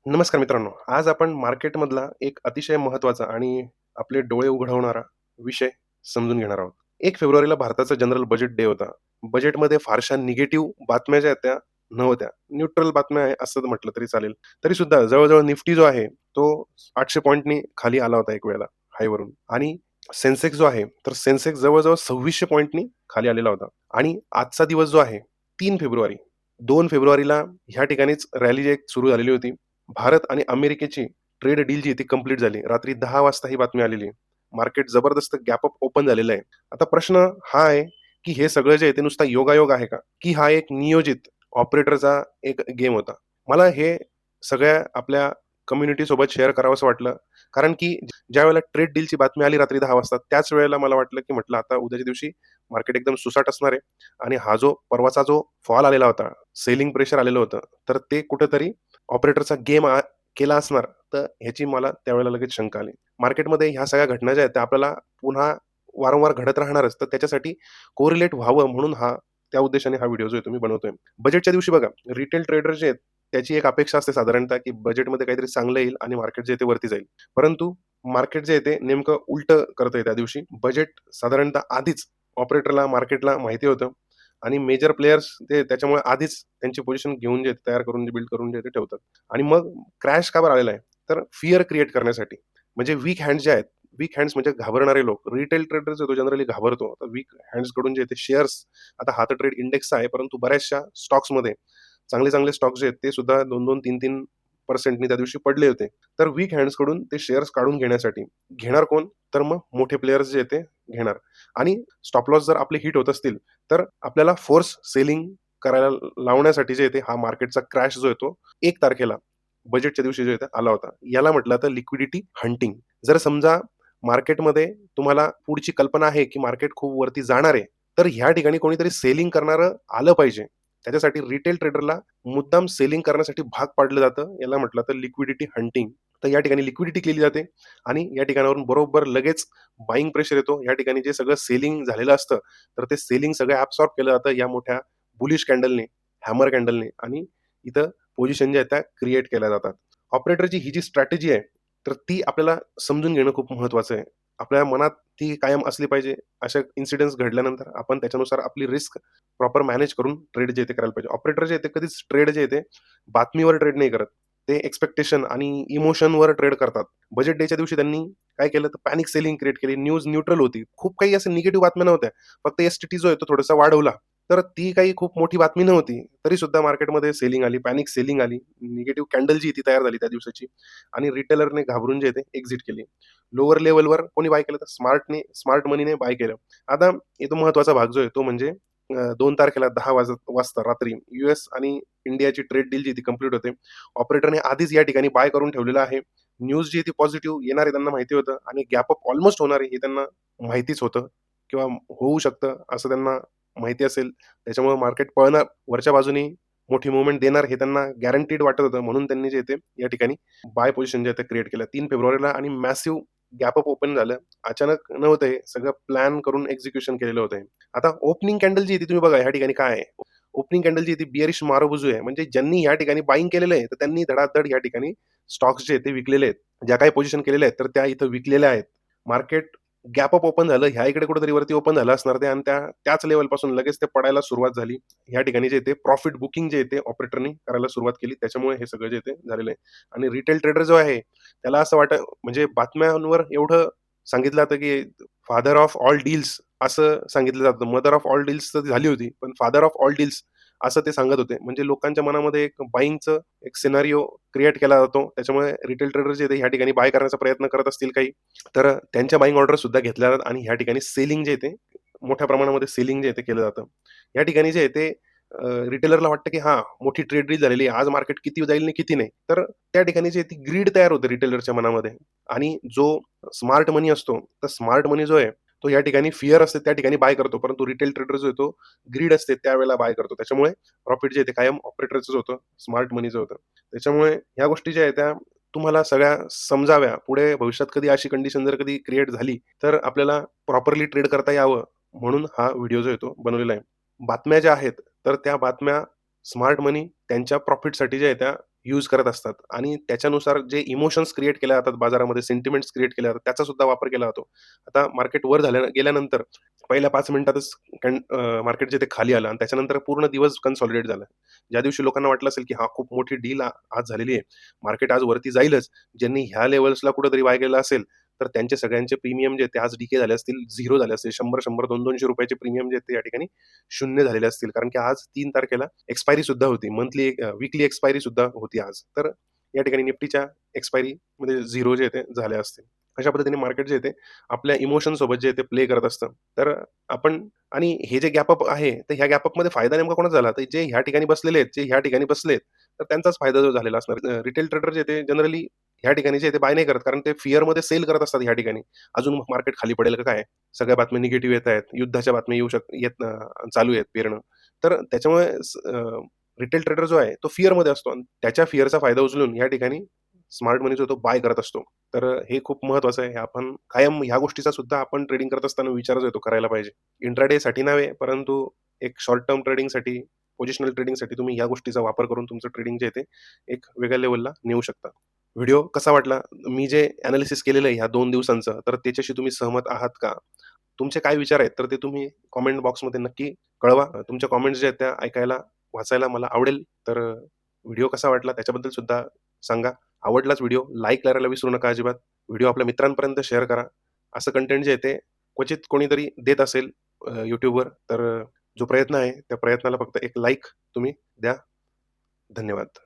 नमस्कार मित्रांनो. आज आपण मार्केटमधला एक अतिशय महत्त्वाचा आणि आपले डोळे उघडवणारा विषय समजून घेणार आहोत. 1 फेब्रुवारीला भारताचा जनरल बजेट डे होता. बजेटमध्ये फारशा निगेटिव्ह बातम्या ज्या आहेत त्या नव्हत्या. न्यूट्रल बातम्या आहे असं म्हटलं तरी चालेल. तरीसुद्धा जवळ-जवळ निफ्टी जो आहे तो 800 पॉइंटनी खाली आला होता एक वेळेला हायवरून आणि सेन्सेक्स जो आहे, तर सेन्सेक्स जवळ-जवळ 2600 पॉइंटनी खाली आलेला होता आणि आजचा दिवस जो आहे 3 फेब्रुवारी, 2 फेब्रुवारीला ह्या ठिकाणीच रॅली एक सुरू झालेली होती. भारत आणि अमेरिकेची ट्रेड डील जी आहे ती कंप्लीट झाली. रात्री 10 वाजता ही बातमी आलेली आहे. मार्केट जबरदस्त गॅप अप ओपन झालेलं आहे. आता प्रश्न हा आहे, की हे सगळं जे आहे ते नुसता योगायोग आहे का? की हा एक नियोजित ऑपरेटरचा एक गेम होता? मला हे सगळ्या आपल्या कम्युनिटी सोबत शेअर करावंसं वाटलं. कारण की ज्यावेळेला ट्रेड डीलची बातमी आली रात्री 10 वाजता, त्याच वेळेला मला वाटलं, की म्हटलं आता उद्याच्या दिवशी मार्केट एकदम सुसाट असणार आहे आणि हा जो परवाचा जो फॉल आलेला होता, सेलिंग प्रेशर आलेलं होतं, तर ते कुठेतरी ऑपरेटरचा गेम केला असणार, तर ह्याची मला त्यावेळेला लगेच शंका आली. मार्केटमध्ये ह्या सगळ्या घटना ज्या आहेत, त्या आपल्याला पुन्हा वारंवार घडत राहणारच. तर त्याच्यासाठी कोरिलेट व्हावं म्हणून त्या उद्देशाने हा व्हिडिओ जो आहे तो मी बनवतोय. बजेटच्या दिवशी बघा, रिटेल ट्रेडर जे आहेत, त्याची एक अपेक्षा असते साधारणतः, की बजेटमध्ये काहीतरी चांगलं येईल आणि मार्केट जे आहे ते वरती जाईल. परंतु मार्केट जे आहे ते नेमकं उलटं करतंय त्या दिवशी. बजेट साधारणतः आधीच ऑपरेटरला, मार्केटला माहिती होतं आणि मेजर प्लेयर्स ते त्याच्यामुळे आधीच त्यांची पोझिशन घेऊन जे तयार करून बिल्ड करून जे ते ठेवतात. आणि मग क्रॅश का बरं आलेला आहे? तर फिअर क्रिएट करण्यासाठी. म्हणजे वीक हँड्स जे आहेत, वीक हँड्स म्हणजे घाबरणारे लोक. रिटेल ट्रेडर जो तो जनरली घाबरतो. तर वीक हँड्सकडून जे ते शेअर्स आता हा तर ट्रेड इंडेक्सचा आहे, परंतु बऱ्याचशा स्टॉक्समध्ये चांगले-चांगले स्टॉक्स जे आहेत ते सुद्धा 2-2, 3-3% नी त्या दिवशी पडले होते. तर वीक हँड्सकडून ते शेअर्स काढून घेण्यासाठी घेणार कोण? तर मग मोठे प्लेयर्स जे आहेत ते घेणार. आणि स्टॉप लॉस जर आपले हिट होत असतील, तर आपल्याला फोर्स सेलिंग करायला लावण्यासाठी जे आहे ते हा मार्केटचा क्रॅश जो आहे तो 1 तारखेला बजेटच्या दिवशी जे आहे ते आला होता. याला म्हटलं तर लिक्विडिटी हंटिंग. जर समजा मार्केटमध्ये तुम्हाला पुढची कल्पना आहे, की मार्केट खूप वरती जाणार आहे, तर ह्या ठिकाणी कोणीतरी सेलिंग करणारं आलं पाहिजे. त्याच्यासाठी रिटेल ट्रेडरला मुद्दाम सेलिंग करण्यासाठी भाग पाडलं जातं. याला म्हटलं तर लिक्विडिटी हंटिंग. तर या ठिकाणी लिक्विडिटी केली जाते आणि या ठिकाणावरून बरोबर लगेच बायिंग प्रेशर येतो. या ठिकाणी जे सगळं सेलिंग झालेलं असतं, तर ते सेलिंग सगळं ॲब्सॉर्ब केलं जातं या मोठ्या बुलिश कॅन्डलने, हॅमर कॅन्डलने आणि इथं पोझिशन ज्या आहेत त्या क्रिएट केल्या जातात. ऑपरेटरची ही जी स्ट्रॅटेजी आहे, तर ती आपल्याला समजून घेणं खूप महत्त्वाचं आहे. आपल्या मनात ती कायम असली पाहिजे. अशा इन्सिडेंट्स घडल्यानंतर आपण त्याच्यानुसार आपली रिस्क प्रॉपर मॅनेज करून ट्रेड जे आहे ते करायला पाहिजे. ऑपरेटर जे आहे ते कधीच ट्रेड जे आहे ते बातमीवर ट्रेड नाही करत. ते एक्स्पेक्टेशन आणि इमोशनवर ट्रेड करतात. बजेट डेच्या दिवशी त्यांनी काय केलं तर पॅनिक सेलिंग क्रिएट केली. न्यूज न्यूट्रल होती. खूप काही अशा निगेटिव्ह बातम्या नव्हत्या. फक्त एस-टी-टी जो आहे तो थोडासा वाढवला. तर ती काही खूप मोठी बातमी नव्हती. तरीसुद्धा मार्केटमध्ये सेलिंग आली, पॅनिक सेलिंग आली. निगेटिव्ह कॅन्डल जी ती तयार झाली त्या दिवसाची आणि रिटेलरने घाबरून जे आहे ते एक्झिट केली. लोवर लेव्हलवर कोणी बाय केलं तर स्मार्ट मनीने बाय केलं. आता इथं महत्त्वाचा भाग जो आहे तो म्हणजे 2 तारखेला 10 वाजता रात्री यूएस आणि इंडियाची ट्रेड डील जी ती कंप्लीट होते. ऑपरेटरने आधीच या ठिकाणी बाय करून ठेवलेलं आहे. न्यूज जी आहे ती पॉझिटिव्ह येणार आहे त्यांना माहिती होतं आणि गॅप अप ऑलमोस्ट होणार आहे हे त्यांना माहितीच होतं किंवा होऊ शकतं असं त्यांना माहिती असेल. त्याच्यामुळे मार्केट पळणार वरच्या बाजूनी मोठी मूव्हमेंट देणार हे त्यांना गॅरंटीड वाटत होतं. म्हणून त्यांनी जे ते या ठिकाणी बाय पोझिशन जे आहे ते क्रिएट केलं 3 फेब्रुवारीला आणि मॅसिव्ह गॅप अप ओपन झालं. अचानक नव्हतं हे. सगळं प्लॅन करून एक्झिक्युशन केलेलं होतं हे. आता ओपनिंग कॅन्डल जी आहे ती तुम्ही बघा ह्या ठिकाणी काय आहे? ओपनिंग कॅन्डल जी आहे ती बिअरिश मारुबुजू आहे. म्हणजे ज्यांनी ह्या ठिकाणी बायिंग केलेलं आहे, तर त्यांनी धडाधड या ठिकाणी स्टॉक्स जे आहेत ते विकलेले आहेत. ज्या काही पोझिशन केलेल्या आहेत, तर त्या इथं विकलेल्या आहेत. मार्केट गॅप अप ओपन झालं. ह्या इकडे कुठेतरी वरती ओपन झालं असणार ते आणि त्याच लेव्हलपासून लगेच ते पडायला सुरुवात झाली. ह्या ठिकाणी जे आहे ते प्रॉफिट बुकिंग जे आहे ते ऑपरेटरनी करायला सुरुवात केली. त्याच्यामुळे हे सगळं जे आहे ते झालेलं आहे. आणि रिटेल ट्रेडर जो आहे, त्याला असं म्हणजे बातम्यांवर एवढं सांगितलं जातं, की फादर ऑफ ऑल डील्स असं सांगितलं जातं. मदर ऑफ ऑल डील्स तर झाली होती, पण फादर ऑफ ऑल डील्स असं ते सांगत होते. म्हणजे लोकांच्या मनामध्ये एक बायिंगचं एक सिनारिओ क्रिएट केला जातो. त्याच्यामुळे रिटेल ट्रेडर जे ते ह्या ठिकाणी बाय करण्याचा प्रयत्न करत असतील काही, तर त्यांच्या बायिंग ऑर्डर सुद्धा घेतल्या जातात आणि ह्या ठिकाणी सेलिंग जे आहे ते मोठ्या प्रमाणामध्ये सेलिंग जे आहे ते केलं जातं. या ठिकाणी जे आहे ते रिटेलरला वाटतं, की हां, मोठी ट्रेड डील झालेली आहे. आज मार्केट किती जाईल आणि किती नाही. तर त्या ठिकाणी जे ती ग्रीड तयार होते रिटेलरच्या मनामध्ये आणि जो स्मार्ट मनी असतो, तर स्मार्ट मनी जो आहे, तो या ठिकाणी फिअर असते त्या ठिकाणी बाय करतो. परंतु रिटेल ट्रेडर जो आहे तो ग्रीड असते त्यावेळेला बाय करतो. त्याच्यामुळे प्रॉफिट जे आहे ते कायम ऑपरेटरचंच होतं, स्मार्ट मनीचं होतं. त्याच्यामुळे ह्या गोष्टी ज्या आहेत त्या तुम्हाला सगळ्या समजाव्या. पुढे भविष्यात कधी अशी कंडिशन जर कधी क्रिएट झाली, तर आपल्याला प्रॉपरली ट्रेड करता यावं म्हणून हा व्हिडिओ जो आहे तो बनवलेला आहे. बातम्या ज्या आहेत, तर त्या बातम्या स्मार्ट मनी त्यांच्या प्रॉफिटसाठी ज्या आहेत त्या यूज करत असतात आणि त्याच्यानुसार जे इमोशन्स क्रिएट केल्या जातात बाजारामध्ये, सेंटिमेंट्स क्रिएट केल्या जातात, त्याचा सुद्धा वापर केला जातो. आता मार्केट वर गेल्यानंतर पहिल्या 5 मिनिटातच मार्केट जे ते खाली आलं आणि त्याच्यानंतर पूर्ण दिवस कन्सॉलिडेट झाला. ज्या दिवशी लोकांना वाटलं असेल, की हा खूप मोठी डील आज झालेली आहे. मार्केट आज वरती जाईलच. ज्यांनी ह्या लेव्हल्सला कुठेतरी बाय केलं असेल, तर त्यांचे सगळ्यांचे प्रीमियम जे आहेत ते आज डिके झाले असतील, झिरो झाले असतील. 100-100, ₹200-200 चे प्रीमियम जे आहेत ते या ठिकाणी शून्य झालेले असतील. कारण की आज 3 तारखेला एक्सपायरी सुद्धा होती. वीकली एक्सपायरी सुद्धा होती आज. तर या ठिकाणी निफ्टीच्या एक्सपायरीमध्ये झिरो जे आहे ते झाले असतील. अशा पद्धतीने मार्केट जे आहे ते आपल्या इमोशन सोबत जे आहे ते प्ले करत असतं. तर आपण आणि हे जे गॅप अप आहे, तर ह्या गॅप अपमध्ये फायदा नेमका कोणाचा झाला? तर जे ह्या ठिकाणी बसलेले आहेत, जे ह्या ठिकाणी बसलेत, तर त्यांचाच फायदा जो झालेला असणार. रिटेल ट्रेडर जे ते जनरली ह्या ठिकाणी जे आहे ते बाय नाही करत, कारण ते फिअरमध्ये सेल करत असतात ह्या ठिकाणी. अजून मार्केट खाली पडेल का काय? सगळ्या बातम्या निगेटिव्ह येत आहेत, युद्धाच्या बातम्या चालू आहेत पेरणं. तर त्याच्यामुळे रिटेल ट्रेडर जो आहे, तो फिअरमध्ये असतो आणि त्याच्या फिअरचा फायदा उचलून या ठिकाणी स्मार्ट मनी जो तो बाय करत असतो. तर हे खूप महत्वाचं आहे. हे आपण कायम ह्या गोष्टीचा सुद्धा आपण ट्रेडिंग करत असताना विचार जो आहे तो करायला पाहिजे. इंट्राडेसाठी नव्हे, परंतु एक शॉर्ट टर्म ट्रेडिंगसाठी, पोझिशनल ट्रेडिंगसाठी तुम्ही या गोष्टीचा वापर करून तुमचं ट्रेडिंग जे आहे ते एक वेगळ्या लेव्हलला नेऊ शकता. व्हिडिओ कसा वाटला? मी जे एनालिसिस केलेलं आहे ह्या 2 दिवसांचं, तर त्याच्याशी तुम्ही सहमत आहात का? तुमचे काय विचार आहेत, तर ते तुम्ही कमेंट बॉक्समध्ये नक्की कळवा. तुमच्या कमेंट्स ज्या आहेत त्या ऐकायला, वाचायला मला आवडेल. तर व्हिडिओ कसा वाटला त्याच्याबद्दल सुद्धा सांगा. आवडलाच व्हिडिओ लाईक करायला विसरू नका अजिबात. व्हिडिओ आपल्या मित्रांपर्यंत शेअर करा. असं कंटेंट जे आहे ते क्वचित कोणीतरी देत असेल YouTubeवर, तर जो प्रयत्न आहे त्या प्रयत्नाला फक्त एक लाईक तुम्ही द्या. धन्यवाद.